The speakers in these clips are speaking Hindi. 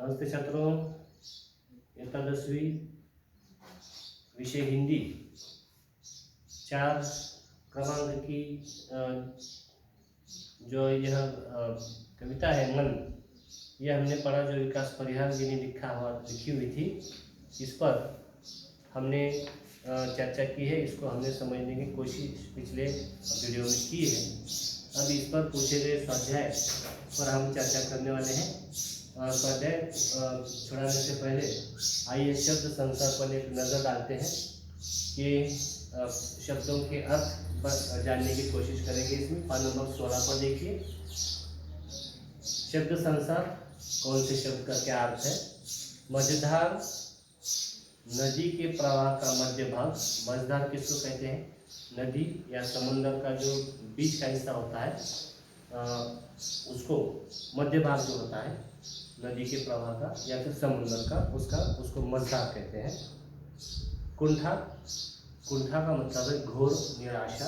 नमस्ते छात्रों, इयत्ता 10वीं विषय हिंदी 4 क्रमांक की जो यह कविता है मन, यह हमने पढ़ा जो विकास परिहार जी ने लिखी हुई थी। इस पर हमने चर्चा की है, इसको हमने समझने की कोशिश पिछले वीडियो में की है। अब इस पर पूछे गए स्वाध्याय पर हम चर्चा करने वाले हैं। स्वाध्याय छुड़ाने से पहले आइए शब्द संसार पर एक नज़र डालते हैं कि शब्दों के अर्थ पर जानने की कोशिश करेंगे। इसमें पाठ नंबर 16 पर देखिए, शब्द संसार, कौन से शब्द का क्या अर्थ है। मझधार, नदी के प्रवाह का मध्य भाग। मझधार किसको कहते हैं? नदी या समुद्र का जो बीच का हिस्सा होता है उसको मध्य भाग जो होता है नदी के प्रवाह का या फिर समुद्र का, उसको मझधार कहते हैं। कुंठा, कुंठा का मतलब है घोर निराशा।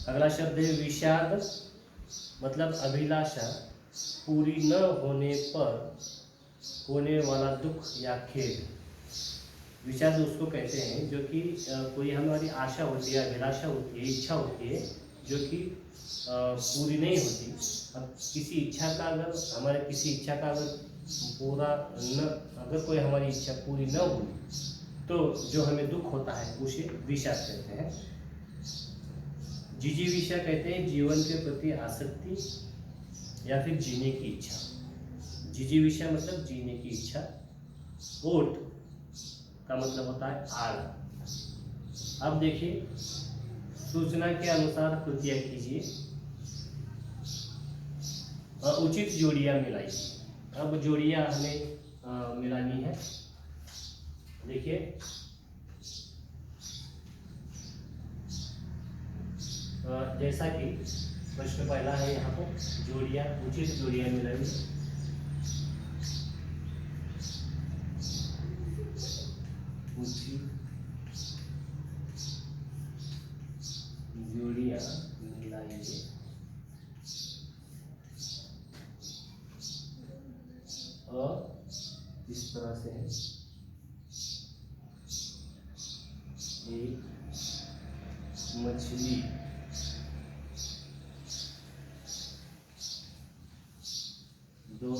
अगला शब्द है विषाद, मतलब अभिलाषा पूरी न होने पर होने वाला दुख या खेद। विषाद उसको कहते हैं जो कि कोई हमारी आशा होती है, अभिलाषा होती है, इच्छा होती है जो कि पूरी नहीं होती। अब किसी इच्छा का अगर पूरा न, अगर कोई हमारी इच्छा पूरी न हुई तो जो हमें दुख होता है उसे विषाद कहते हैं। जिजीविषा कहते हैं जीवन के प्रति आसक्ति या फिर जीने की इच्छा। जिजीविषा मतलब जीने की इच्छा। ओट का मतलब होता है आड़। अब देखिए, सूचना के अनुसार कृतियां कीजिए, उचित जोड़ियां मिलाइए। अब जोड़ियां हमें मिलानी है। देखिए, जैसा कि प्रश्न पहला है, यहाँ पर जोड़ियां, उचित जोड़ियां मिलाइए। जोड़ियां मिलाइए। और इस तरह से है, एक मछली, दो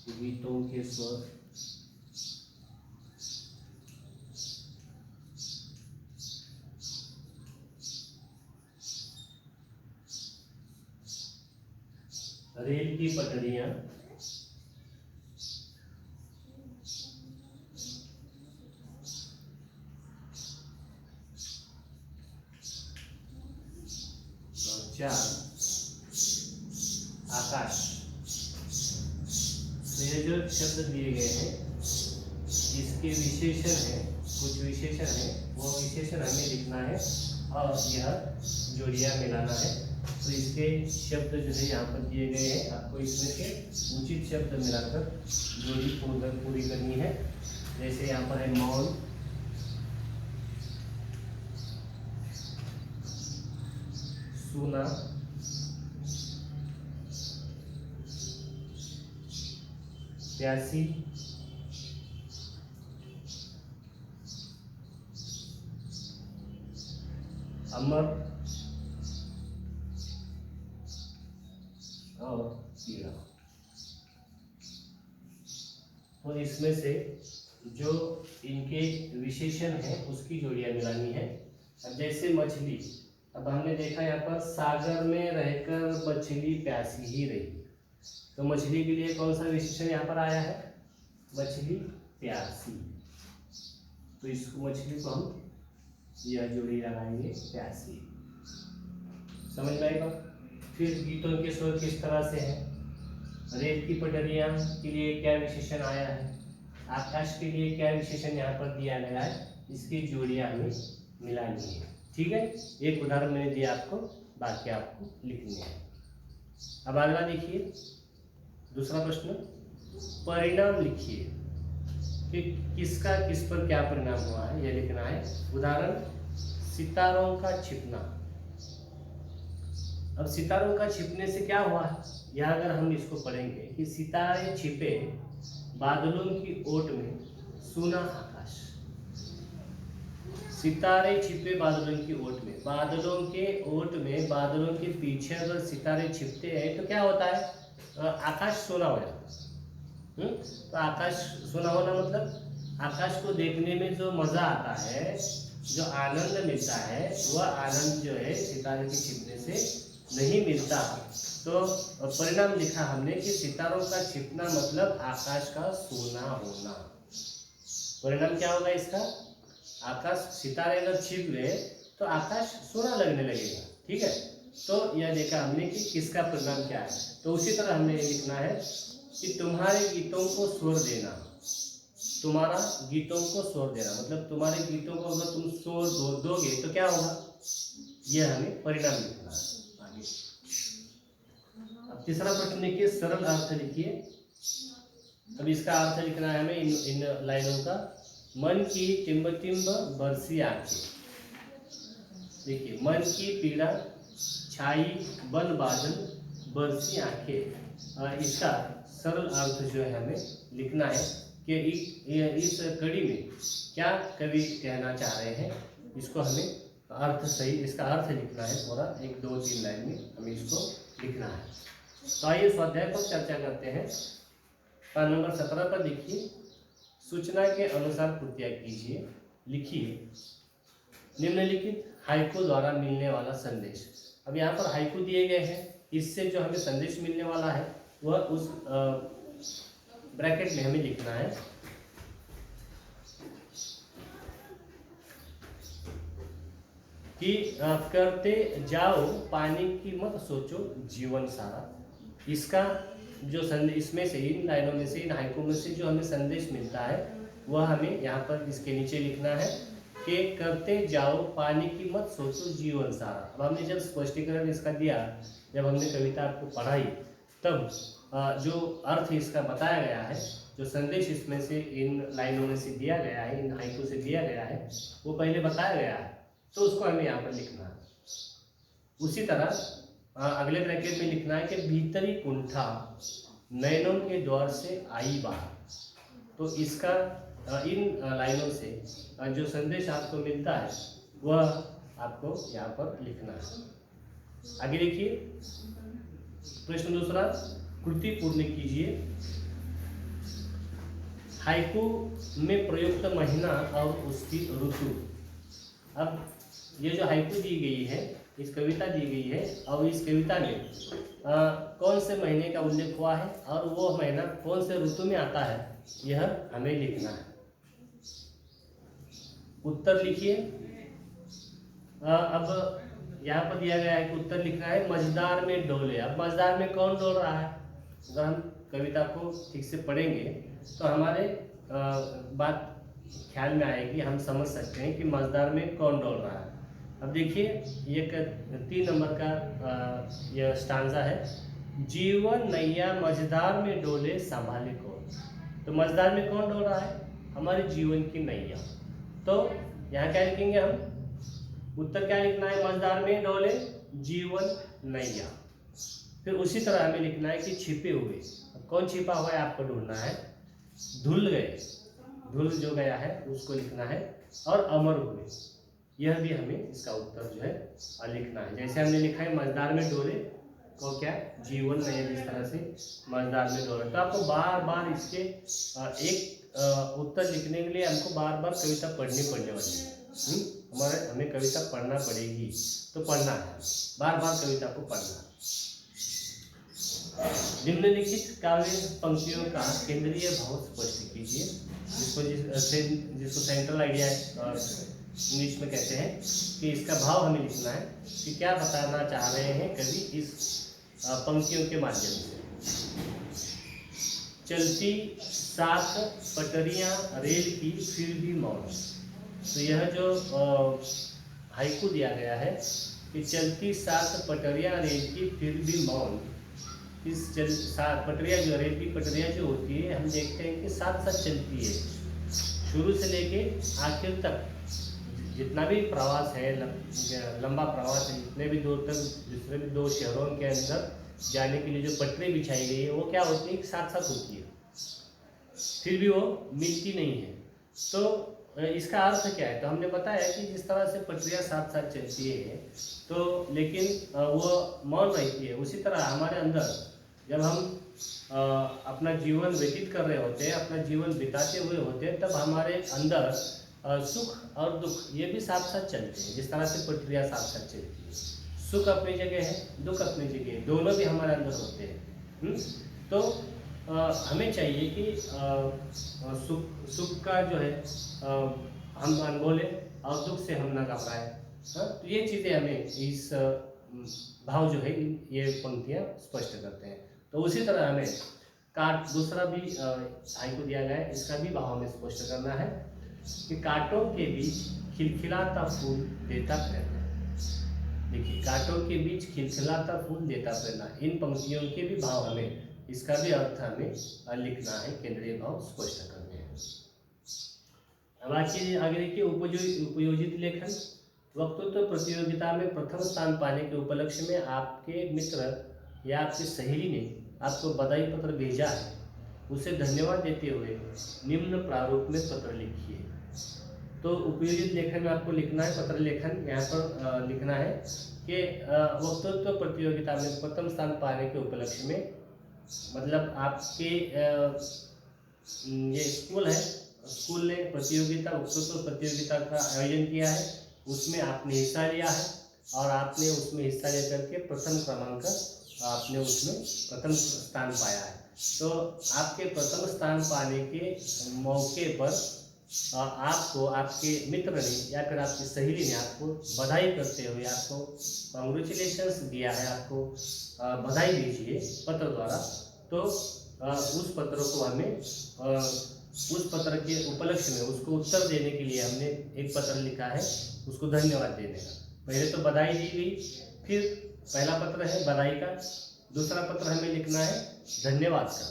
गीतों के स्वर, रेल की पटरियां, चार आकाश। तो ये जो शब्द दिए गए हैं इसके विशेषण है, कुछ विशेषण है, वो विशेषण हमें लिखना है और यह जोड़ियां मिलाना है। तो इसके शब्द जो है यहाँ पर दिए गए हैं, आपको इसमें से उचित शब्द मिलाकर जोड़ी पूरी करनी है। जैसे यहाँ पर है मौन, सुना, प्यासी, अमर और पीड़ा। तो इसमें से जो इनके विशेषण है उसकी जोड़ियां मिलानी है। अब जैसे मछली, अब हमने देखा यहाँ पर सागर में रहकर मछली प्यासी ही रही, तो मछली के लिए कौन सा विशेषण यहाँ पर आया है? मछली प्यासी। तो इसको मछली को हम यह जोड़ी लगाएंगे प्यासी। समझ में आएगा? फिर गीतों के स्वर किस तरह से है? रेल की पटरियां के लिए क्या विशेषण आया है? आकाश के लिए क्या विशेषण यहाँ पर दिया गया है? इसकी जोड़ियां हमें मिलानी है। ठीक है, एक उदाहरण मैंने दिया आपको, बाकी आपको लिखने हैं। अब अगला देखिए, दूसरा प्रश्न, परिणाम लिखिए कि किसका किस पर क्या परिणाम हुआ है, यह लिखना है। उदाहरण, सितारों का छिपना। अब सितारों का छिपने से क्या हुआ, यह अगर हम इसको पढ़ेंगे कि सितारे छिपे बादलों की ओट में सूना आकाश। सितारे छिपे बादलों की ओट में, बादलों के ओट में, बादलों के पीछे अगर सितारे छिपते हैं तो क्या होता है, आकाश सोना हो जाता है। तो आकाश सोना होना मतलब आकाश को देखने में जो मजा आता है, जो आनंद मिलता है, वह आनंद जो है सितारे के छिपने से नहीं मिलता। तो परिणाम लिखा हमने कि सितारों का छिपना मतलब आकाश का सोना होना। परिणाम क्या होगा इसका, आकाश, सितारे अगर छिप गए तो आकाश सोना लगने लगेगा। ठीक है, तो यह देखा हमने कि किसका परिणाम क्या है। तो उसी तरह हमने ये लिखना है कि तुम्हारे गीतों को स्वर देना, तुम्हारा गीतों को स्वर देना मतलब तुम्हारे गीतों को अगर तुम स्वर दोगे तो क्या होगा, यह हमें परिणाम लिखना है। आगे अब तीसरा प्रश्न लिखिए, सरल अर्थ लिखिए। अब इसका अर्थ लिखना है हमें इन लाइनों का। मन की टिम्ब टिम्ब बरसी आंखें, देखिए मन की पीड़ा छाई बन बादल बरसी आंखें। इसका सरल अर्थ जो है हमें लिखना है कि इस कड़ी में क्या कवि कहना चाह रहे हैं, इसको हमें अर्थ सही, इसका अर्थ लिखना है थोड़ा, 1 2 3 लाइन में हमें इसको लिखना है। तो आइए स्वाध्याय पर चर्चा करते हैं। पाठ नंबर 17 पर देखिए, सूचना के अनुसार कृतियाँ कीजिए। लिखिए निम्नलिखित हाइकू द्वारा मिलने वाला संदेश। अब यहाँ पर हाइकू दिए गए हैं, इससे जो हमें संदेश मिलने वाला है वह उस ब्रैकेट में हमें लिखना है। कि करते जाओ पानी की मत सोचो जीवन सारा। इसका जो संदेश, इसमें से, इन लाइनों में से, इन हाइकू में से जो हमें संदेश मिलता है वह हमें यहाँ पर इसके नीचे लिखना है कि करते जाओ पानी की मत सोचो जीवन सारा। अब हमने जब स्पष्टीकरण इसका दिया, जब हमने कविता आपको पढ़ाई, तब जो अर्थ इसका बताया गया है, जो संदेश इसमें से इन लाइनों में से दिया गया है, इन हाइकू से दिया गया है, वो पहले बताया गया है, तो उसको हमें यहाँ पर लिखना है। उसी तरह अगले ब्रैकेट में लिखना है कि भीतरी कुंठा नैनों के द्वार से आई बाहर। तो इसका इन लाइनों से जो संदेश आपको मिलता है वह आपको यहाँ पर लिखना है। आगे देखिए, प्रश्न दूसरा, कृति पूर्ण कीजिए। हाइकू में प्रयुक्त महीना और उसकी ऋतु। अब ये जो हाइकू दी गई है, इस कविता दी गई है, और इस कविता में कौन से महीने का उल्लेख हुआ है और वो महीना कौन से ऋतु में आता है, यह हमें लिखना है। उत्तर लिखिए। अब यहाँ पर दिया गया है कि उत्तर लिखना है मझदार में डोले। अब मझदार में कौन डोल रहा है, अगर हम कविता को ठीक से पढ़ेंगे तो हमारे बात ख्याल में आएगी, हम समझ सकते हैं कि मझदार में कौन डोल रहा है। अब देखिए, ये 3 नंबर का यह स्टांजा है, जीवन नैया मझदार में डोले संभाले कौन। तो मझदार में कौन डोल रहा है, हमारे जीवन की नैया। तो यहाँ क्या लिखेंगे हम, उत्तर क्या लिखना है, मझदार में डोले जीवन नैया। फिर उसी तरह हमें लिखना है कि छिपे हुए। कौन छिपा हुआ है आपको ढूंढना है, धुल गए, धुल जो गया है उसको लिखना है, और अमर हुए, यह भी हमें इसका उत्तर जो है लिखना है। जैसे हमने लिखा है मझदार में डोले को क्या जीवन नैया, जिस तरह से मझदार में डोले। तो आपको बार बार इसके एक उत्तर लिखने के लिए हमको बार बार कविता पढ़नी पड़ने वाली है। हमें कविता पढ़ना पड़ेगी, तो पढ़ना है, बार बार कविता को पढ़ना। निम्नलिखित काव्य पंक्तियों का केंद्रीय भाव स्पष्ट कीजिए। जिसको सेंट्रल आइडिया इंग्लिश में कहते हैं, कि इसका भाव हमें लिखना है कि क्या बताना चाह रहे हैं कवि इस पंक्तियों के माध्यम से। चलती 7 पटरियां रेल की फिर भी मौन। तो यह जो हाइकू दिया गया है कि चलती 7 पटरियां रेल की फिर भी मौन। इस पटरियां जो रेल की पटरियां जो होती है, हम देखते हैं कि साथ साथ चलती है, शुरू से लेके आखिर तक जितना भी प्रवास है, लंबा प्रवास है, जितने भी दूर तक दूसरे भी 2 शहरों के अंदर जाने के लिए जो पटरी बिछाई गई है वो क्या होती है, साथ साथ होती है, फिर भी वो मिलती नहीं है। तो इसका अर्थ क्या है, तो हमने बताया कि जिस तरह से पटरियाँ साथ साथ चलती है तो लेकिन वो मौन रहती है, उसी तरह हमारे अंदर जब हम अपना जीवन व्यतीत कर रहे होते हैं, अपना जीवन बिताते हुए होते हैं, तब हमारे अंदर सुख और दुख ये भी साथ साथ चलते हैं। जिस तरह से पटरियाँ साथ साथ चलती है, सुख अपनी जगह है, दुख अपनी जगह है, दोनों भी हमारे अंदर होते हैं। तो हमें चाहिए कि सुख का जो है हम अनमोले और दुख से हम न घबराएं। तो ये चीज़ें हमें इस भाव जो है ये पंक्तियाँ स्पष्ट करते हैं। तो उसी तरह हमें दूसरा भी हाइकु दिया गया है, इसका भी भाव हमें स्पष्ट करना है कि कांटों के बीच खिलखिलाता फूल देता प्रेरणा। देखिए, कांटों के बीच खिलखिलाता फूल देता प्रेरणा, इन पंक्तियों के भी भाव हमें, इसका भी अर्थ हमें लिखना है, केंद्रीय भाव स्पष्ट करने हैं। अब आगे देखिए, उपयोजित लेखन। वक्तृत्व प्रतियोगिता में प्रथम स्थान पाने के उपलक्ष्य में आपके मित्र या आपकी सहेली ने आपको बधाई पत्र भेजा है, उसे धन्यवाद देते हुए निम्न प्रारूप में पत्र लिखिए। तो उपयोजित लेखन में आपको लिखना है, पत्र लेखन यहाँ पर लिखना है कि वक्तृत्व प्रतियोगिता में प्रथम स्थान पाने के उपलक्ष्य में, मतलब आपके ये स्कूल है, स्कूल ने वक्तृत्व प्रतियोगिता का आयोजन किया है, उसमें आपने हिस्सा लिया है और आपने उसमें हिस्सा लेकर के प्रथम क्रमांक आपने उसमें प्रथम स्थान पाया है। तो आपके प्रथम स्थान पाने के मौके पर आपको आपके मित्र ने या फिर आपकी सहेली ने आपको बधाई करते हुए आपको कॉन्ग्रेचुलेशंस दिया है, आपको बधाई दीजिए पत्र द्वारा। तो उस पत्र को हमें उस पत्र के उपलक्ष्य में उसको उत्तर देने के लिए हमने एक पत्र लिखा है, उसको धन्यवाद देने का। पहले तो बधाई दी गई, फिर पहला पत्र है बधाई का, दूसरा पत्र हमें लिखना है धन्यवाद का।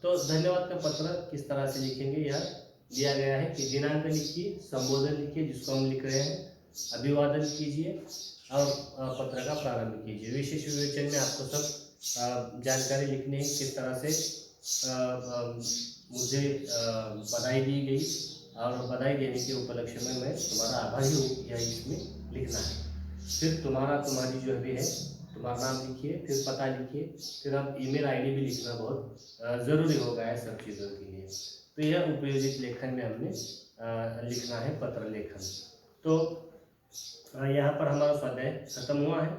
तो धन्यवाद का पत्र किस तरह से लिखेंगे, यह दिया गया है कि दिनांक लिखिए, संबोधन लिखिए जिसको हम लिख रहे हैं, अभिवादन कीजिए और पत्र का प्रारंभ कीजिए। विशेष विवेचन में आपको सब जानकारी लिखनी है, किस तरह से मुझे बधाई दी गई और बधाई देने के उपलक्ष्य में मैं तुम्हारा आभारी हूँ, यह इसमें लिखना है। फिर तुम्हारी जो भी है, तुम्हारा नाम लिखिए, फिर पता लिखिए, फिर अब ईमेल आईडी भी लिखना बहुत ज़रूरी हो गया है सब चीज़ों के लिए। तो यह उपयोजित लेखन में हमने लिखना है, पत्र लेखन। तो यहाँ पर हमारा स्वाध्याय खत्म हुआ है।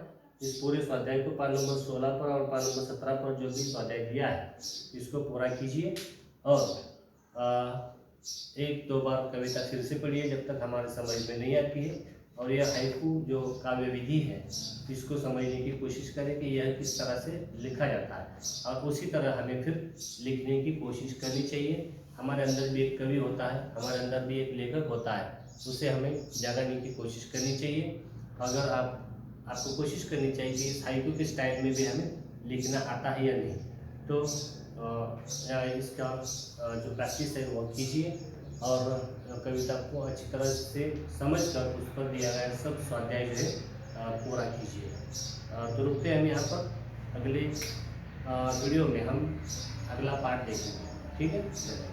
इस पूरे स्वाध्याय को पान नंबर 16 पर और पान नंबर 17 पर जो भी स्वाध्याय दिया है इसको पूरा कीजिए और 1-2 बार कविता फिर से पढ़िए जब तक हमारे समझ में नहीं आती है। और यह हाइकू जो काव्य विधि है इसको समझने की कोशिश करें कि यह किस तरह से लिखा जाता है, और उसी तरह हमें फिर लिखने की कोशिश करनी चाहिए। हमारे अंदर भी एक कवि होता है, हमारे अंदर भी एक लेखक होता है, उसे हमें जागने की कोशिश करनी चाहिए। अगर आपको कोशिश करनी चाहिए कि इस हाइकू के स्टाइल में भी हमें लिखना आता है या नहीं, तो इसका जो प्रैक्टिस है वो कीजिए और कविता को अच्छी तरह से समझकर उस पर दिया गया सब स्वाध्याय जो है पूरा कीजिए। तो रुकते हैं हम यहाँ पर, अगले वीडियो में हम अगला पार्ट देखेंगे। ठीक है।